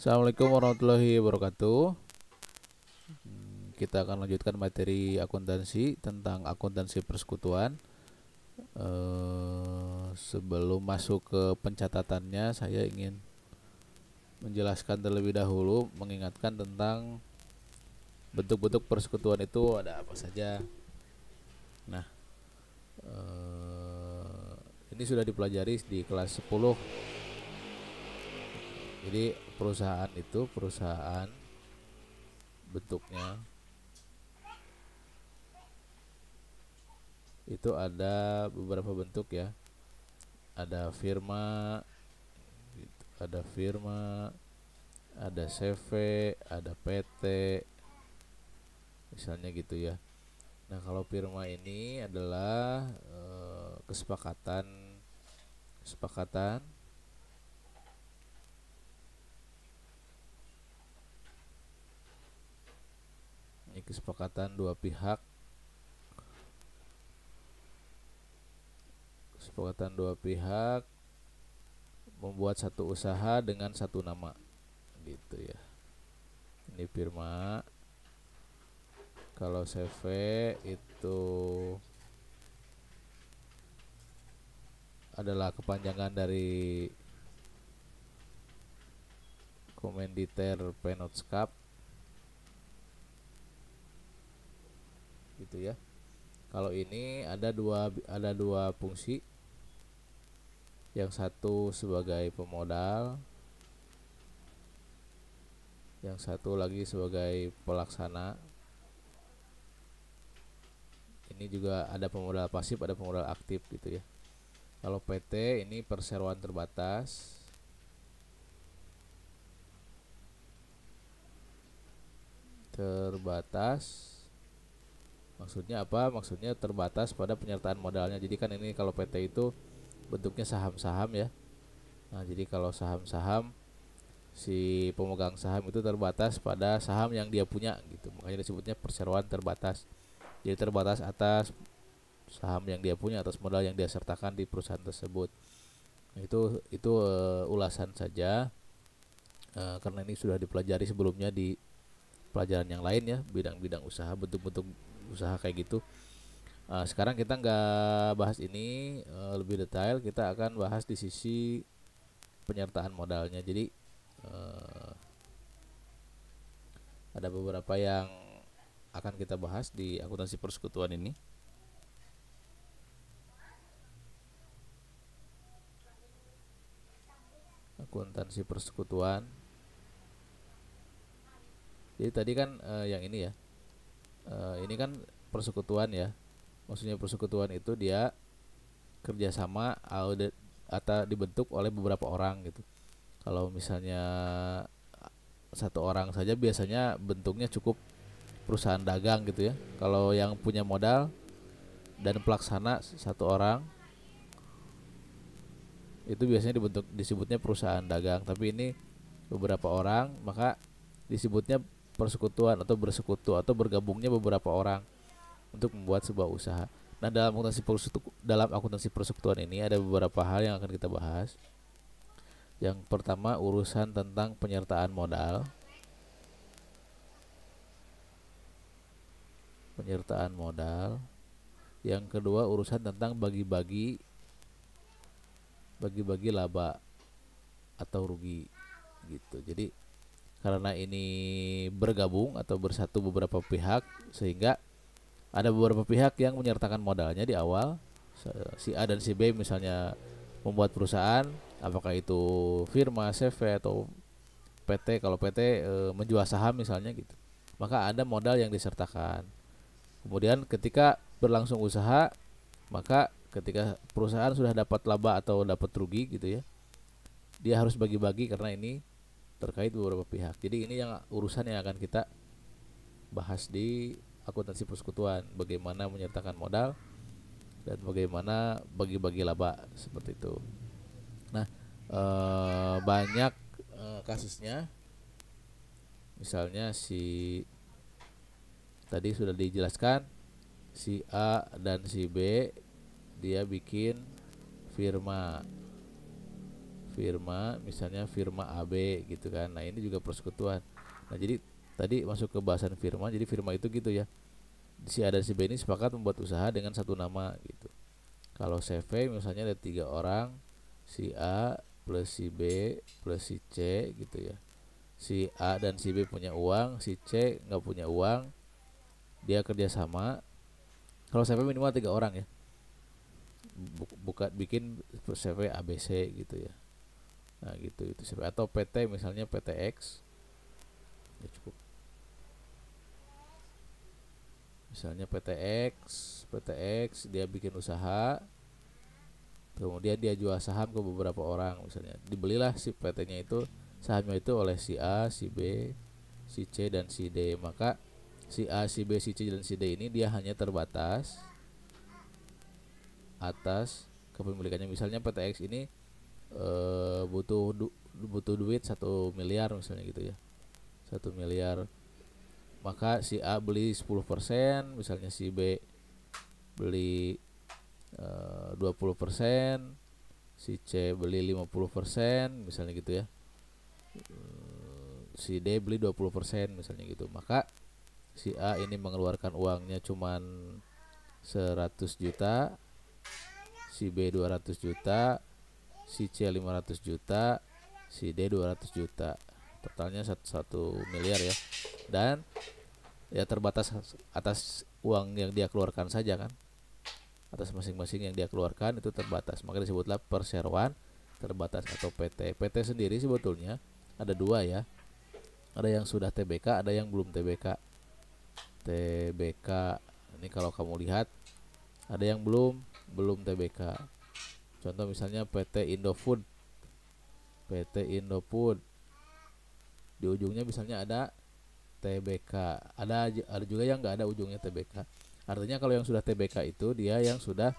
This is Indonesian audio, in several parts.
Assalamualaikum warahmatullahi wabarakatuh. Kita akan lanjutkan materi akuntansi tentang akuntansi persekutuan. Sebelum masuk ke pencatatannya, saya ingin menjelaskan terlebih dahulu, mengingatkan tentang bentuk-bentuk persekutuan itu ada apa saja. Nah, ini sudah dipelajari di kelas 10. Jadi perusahaan itu bentuknya itu ada beberapa bentuk ya. Ada firma, ada CV, ada PT, misalnya gitu ya. Nah, kalau firma ini adalah kesepakatan kesepakatan ini kesepakatan dua pihak membuat satu usaha dengan satu nama gitu ya. Ini firma. Kalau CV itu adalah kepanjangan dari Komenditer Penotskap gitu ya. Kalau ini ada dua fungsi. Yang satu sebagai pemodal, yang satu lagi sebagai pelaksana. Ini juga ada pemodal pasif, ada pemodal aktif gitu ya. Kalau PT ini perseroan terbatas. Maksudnya apa? Maksudnya terbatas pada penyertaan modalnya. Jadi kan ini kalau PT itu bentuknya saham-saham ya. Nah, jadi kalau saham-saham, si pemegang saham itu terbatas pada saham yang dia punya gitu. Makanya disebutnya perseroan terbatas. Jadi terbatas atas saham yang dia punya, atas modal yang dia sertakan di perusahaan tersebut. Nah, itu ulasan saja, karena ini sudah dipelajari sebelumnya di pelajaran yang lain ya, bidang-bidang usaha, bentuk-bentuk usaha kayak gitu. Sekarang kita nggak bahas ini lebih detail, kita akan bahas di sisi penyertaan modalnya. Jadi ada beberapa yang akan kita bahas di akuntansi persekutuan ini. Akuntansi persekutuan. Jadi tadi kan yang ini ya, ini kan persekutuan ya. Maksudnya persekutuan itu dia kerjasama atau dibentuk oleh beberapa orang gitu. Kalau misalnya satu orang saja biasanya bentuknya cukup perusahaan dagang gitu ya. Kalau yang punya modal dan pelaksana satu orang, itu biasanya disebutnya perusahaan dagang. Tapi ini beberapa orang, maka disebutnya persekutuan atau bersekutu atau bergabungnya beberapa orang untuk membuat sebuah usaha. Nah, dalam akuntansi persekutuan ini ada beberapa hal yang akan kita bahas. Yang pertama, urusan tentang penyertaan modal. Yang kedua, urusan tentang bagi-bagi laba atau rugi gitu. Jadi karena ini bergabung atau bersatu beberapa pihak, sehingga ada beberapa pihak yang menyertakan modalnya di awal. Si A dan si B misalnya membuat perusahaan, apakah itu firma, CV atau PT. Kalau PT menjual saham misalnya gitu, maka ada modal yang disertakan. Kemudian ketika berlangsung usaha, maka ketika perusahaan sudah dapat laba atau dapat rugi gitu ya, dia harus bagi-bagi karena ini terkait beberapa pihak. Jadi ini yang urusan yang akan kita bahas di akuntansi persekutuan, bagaimana menyertakan modal dan bagaimana bagi-bagi laba seperti itu. Nah, banyak kasusnya. Misalnya tadi sudah dijelaskan, si A dan si B dia bikin firma. firma, misalnya firma AB gitu kan. Nah ini juga persekutuan. Nah jadi tadi masuk ke bahasan firma, jadi firma itu gitu ya, si A dan si B ini sepakat membuat usaha dengan satu nama gitu. Kalau CV misalnya ada 3 orang, si A plus si B plus si C gitu ya. Si A dan si B punya uang, si C nggak punya uang, dia kerjasama. Kalau CV minimal 3 orang ya, buka bikin CV ABC gitu ya. Nah gitu itu CV. Atau PT misalnya PTX ya cukup. Misalnya PTX dia bikin usaha, kemudian dia jual saham ke beberapa orang, misalnya dibelilah si PT-nya itu, sahamnya itu oleh si A, si B, si C dan si D. Maka si A, si B, si C dan si D ini dia hanya terbatas atas kepemilikannya. Misalnya PTX ini butuh duit 1 miliar misalnya gitu ya, 1 miliar. Maka si A beli 10%, misalnya si B beli 20%, si C beli 50% misalnya gitu ya, si D beli 20% misalnya gitu. Maka si A ini mengeluarkan uangnya cuman 100 juta, si B 200 juta, si C 500 juta, si D 200 juta. Totalnya 1 miliar ya. Dan ya terbatas atas uang yang dia keluarkan saja kan, atas masing-masing yang dia keluarkan itu terbatas, maka disebutlah perseroan terbatas atau PT. PT sendiri sebetulnya ada 2 ya, ada yang sudah TBK, ada yang belum TBK. TBK ini kalau kamu lihat ada yang belum TBK. Contoh misalnya PT Indofood, di ujungnya misalnya ada TBK, ada juga yang nggak ada ujungnya TBK. Artinya kalau yang sudah TBK itu dia yang sudah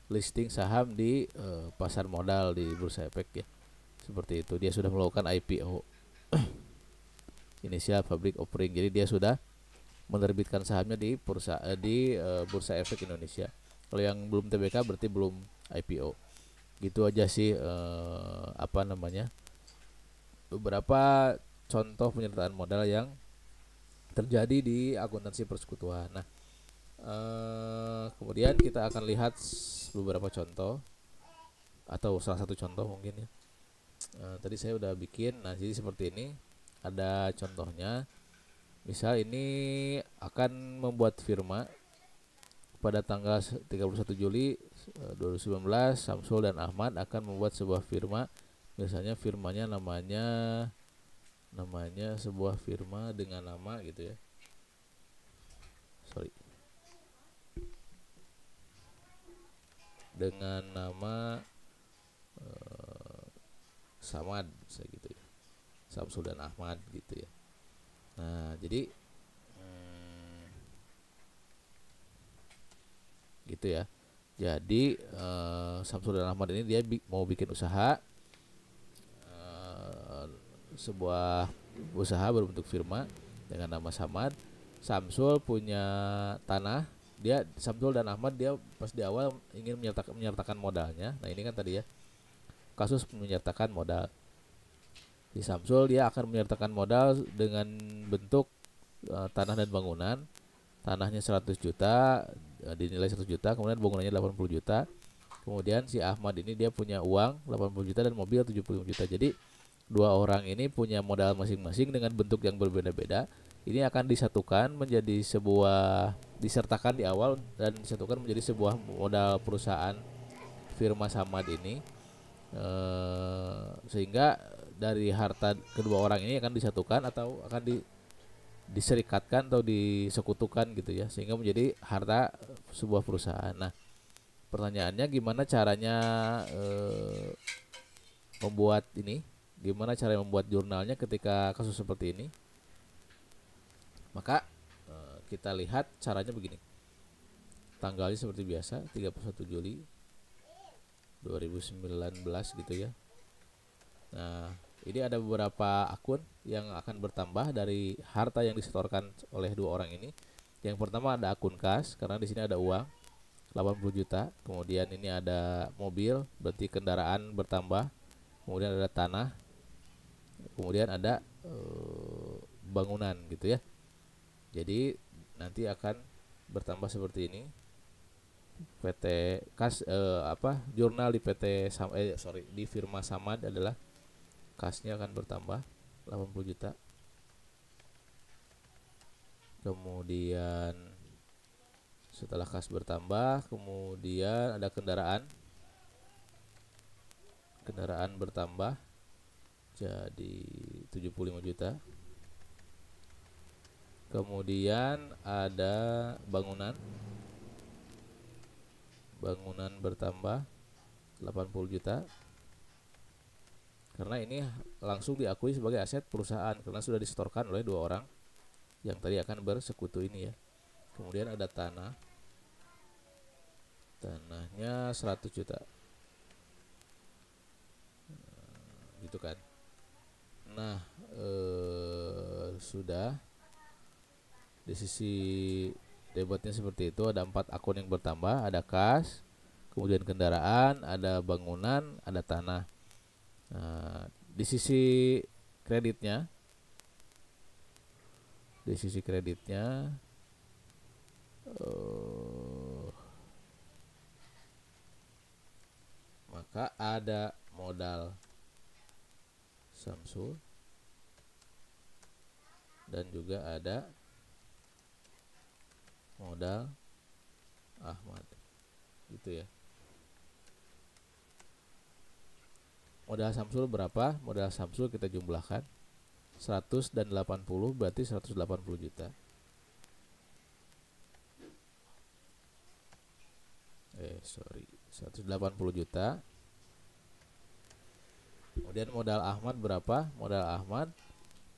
listing saham di pasar modal di Bursa Efek ya, seperti itu. Dia sudah melakukan IPO, initial public offering, jadi dia sudah menerbitkan sahamnya di Bursa Efek Indonesia. Kalau yang belum TBK berarti belum IPO. Gitu aja sih beberapa contoh penyertaan modal yang terjadi di akuntansi persekutuan. Nah, kemudian kita akan lihat beberapa contoh atau salah satu contoh mungkin ya. Tadi saya udah bikin. Nah, jadi seperti ini ada contohnya. Misal ini akan membuat firma pada tanggal 31 Juli 2019. Samsul dan Ahmad akan membuat sebuah firma. Misalnya firmanya namanya sebuah firma dengan nama gitu ya, dengan nama Samad misalnya gitu ya, Samsul dan Ahmad gitu ya. Nah jadi gitu ya. Jadi Samsul dan Ahmad ini dia mau bikin usaha, sebuah usaha berbentuk firma dengan nama Samad. Samsul punya tanah, Samsul dan Ahmad dia pas di awal ingin menyertakan modalnya. Nah ini kan tadi ya kasus menyertakan modal. Di Samsul dia akan menyertakan modal dengan bentuk tanah dan bangunan. Tanahnya 100 juta, dinilai 100 juta, kemudian bangunannya 80 juta. Kemudian si Ahmad ini dia punya uang 80 juta dan mobil 75 juta. Jadi 2 orang ini punya modal masing-masing dengan bentuk yang berbeda-beda. Ini akan disatukan menjadi disertakan di awal dan disatukan menjadi sebuah modal perusahaan firma Samad ini. Sehingga dari harta kedua orang ini akan disatukan atau akan diserikatkan atau disekutukan gitu ya, sehingga menjadi harta sebuah perusahaan. Nah, pertanyaannya gimana caranya gimana cara membuat jurnalnya ketika kasus seperti ini? Maka kita lihat caranya begini. Tanggalnya seperti biasa 31 Juli 2019 gitu ya. Nah, ini ada beberapa akun yang akan bertambah dari harta yang disetorkan oleh 2 orang ini. Yang pertama ada akun kas, karena di sini ada uang 80 juta. Kemudian ini ada mobil, berarti kendaraan bertambah kemudian ada tanah, kemudian ada bangunan gitu ya. Jadi nanti akan bertambah seperti ini. PT kas jurnal di di firma Samad adalah kasnya akan bertambah 80 juta. Kemudian setelah kas bertambah, kemudian ada kendaraan bertambah jadi 75 juta. Kemudian ada bangunan bertambah 80 juta, karena ini langsung diakui sebagai aset perusahaan karena sudah disetorkan oleh 2 orang yang tadi akan bersekutu ini ya. Kemudian ada tanahnya 100 juta gitu kan. Nah sudah di sisi debitnya seperti itu, ada 4 akun yang bertambah, ada kas, kemudian kendaraan, ada bangunan, ada tanah. Nah, di sisi kreditnya maka ada modal Samsul dan juga ada modal Ahmad gitu ya. Modal Samsul berapa? Modal Samsul kita jumlahkan 100 dan 80 berarti 180 juta. 180 juta. Kemudian modal Ahmad berapa? Modal Ahmad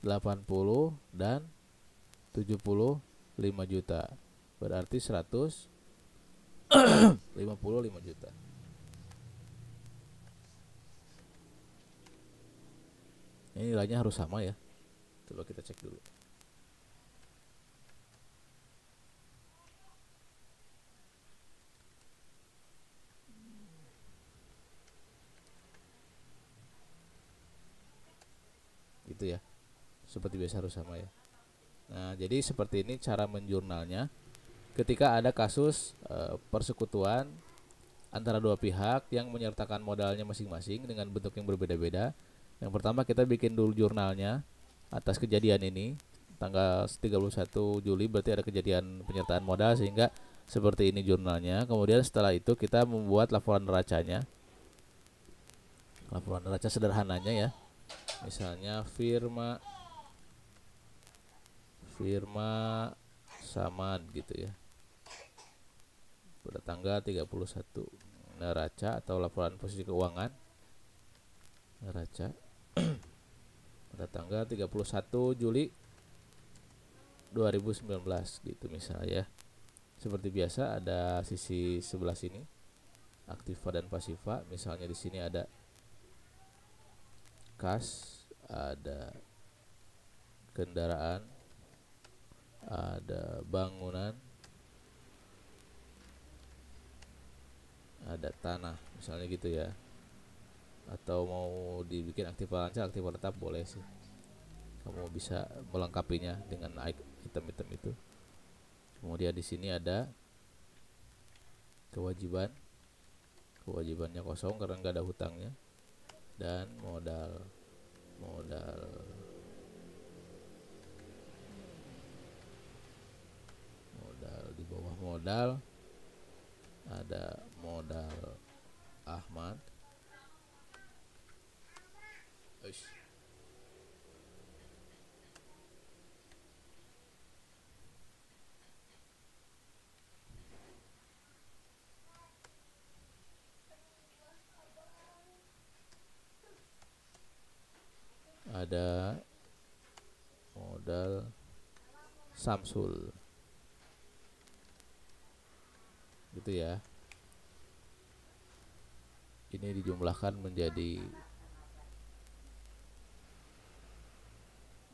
80 dan 75 juta. Berarti 155 juta. Ini nilainya harus sama ya. Coba kita cek dulu. Gitu ya. Seperti biasa harus sama ya. Nah, jadi seperti ini cara menjurnalnya. Ketika ada kasus persekutuan antara 2 pihak yang menyertakan modalnya masing-masing dengan bentuk yang berbeda-beda. Yang pertama kita bikin dulu jurnalnya atas kejadian ini tanggal 31 Juli, berarti ada kejadian penyertaan modal sehingga seperti ini jurnalnya. Kemudian setelah itu kita membuat laporan neracanya. Laporan neraca sederhananya ya. Misalnya firma Samad gitu ya. Pada tanggal 31 neraca atau laporan posisi keuangan neraca pada tanggal 31 Juli 2019 gitu misalnya ya. Seperti biasa ada sisi sebelah sini aktiva dan pasiva. Misalnya di sini ada kas, ada kendaraan, ada bangunan, ada tanah misalnya gitu ya. Atau mau dibikin aktiva lancar, aktiva tetap boleh sih. Kamu bisa melengkapinya dengan item-item itu. Kemudian di sini ada kewajibannya kosong karena nggak ada hutangnya, dan modal di bawah modal ada modal Ahmad. Ada modal Samsul gitu ya. Ini dijumlahkan menjadi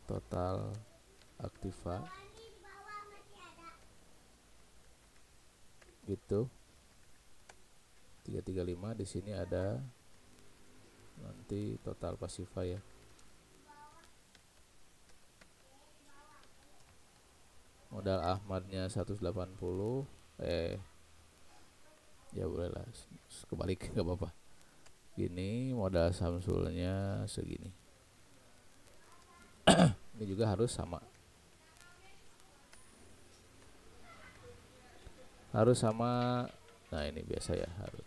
total aktiva gitu 335. Di sini ada nanti total pasifa ya. Modal Ahmadnya 180, ya bolehlah kebalik nggak apa-apa. Gini modal Samsulnya segini. Ini juga harus sama. Harus sama. Nah, ini biasa ya, harus.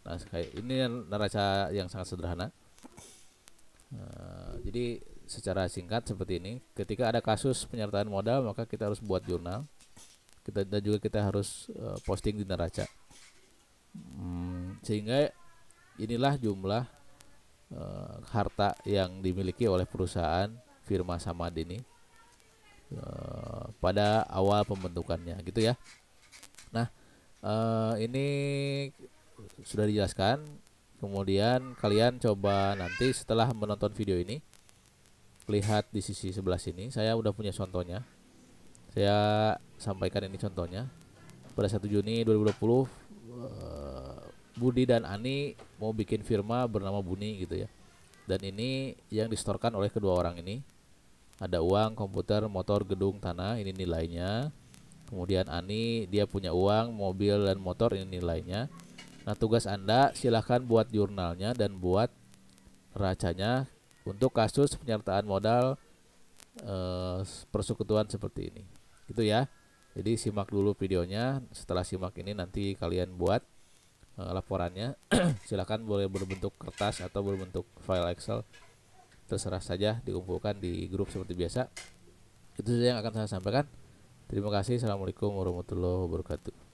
Nah, kayak ini neraca yang sangat sederhana. Jadi secara singkat seperti ini, ketika ada kasus penyertaan modal maka kita harus buat jurnal. Dan juga kita harus posting di neraca. Sehingga inilah jumlah harta yang dimiliki oleh perusahaan firma Samad ini pada awal pembentukannya gitu ya. Nah, ini sudah dijelaskan. Kemudian kalian coba nanti setelah menonton video ini, lihat di sisi sebelah sini, saya udah punya contohnya. Saya sampaikan ini contohnya. Pada 1 Juni 2020 Budi dan Ani mau bikin firma bernama Buni gitu ya. Dan ini yang distorkan oleh kedua orang ini. Ada uang, komputer, motor, gedung, tanah, ini nilainya. Kemudian Ani dia punya uang, mobil dan motor, ini nilainya. Nah, tugas Anda silahkan buat jurnalnya dan buat neracanya untuk kasus penyertaan modal persekutuan seperti ini. Gitu ya. Jadi simak dulu videonya. Setelah simak ini nanti kalian buat laporannya. Silakan boleh berbentuk kertas atau berbentuk file Excel, terserah saja, dikumpulkan di grup seperti biasa. Itu saja yang akan saya sampaikan. Terima kasih. Assalamualaikum warahmatullahi wabarakatuh.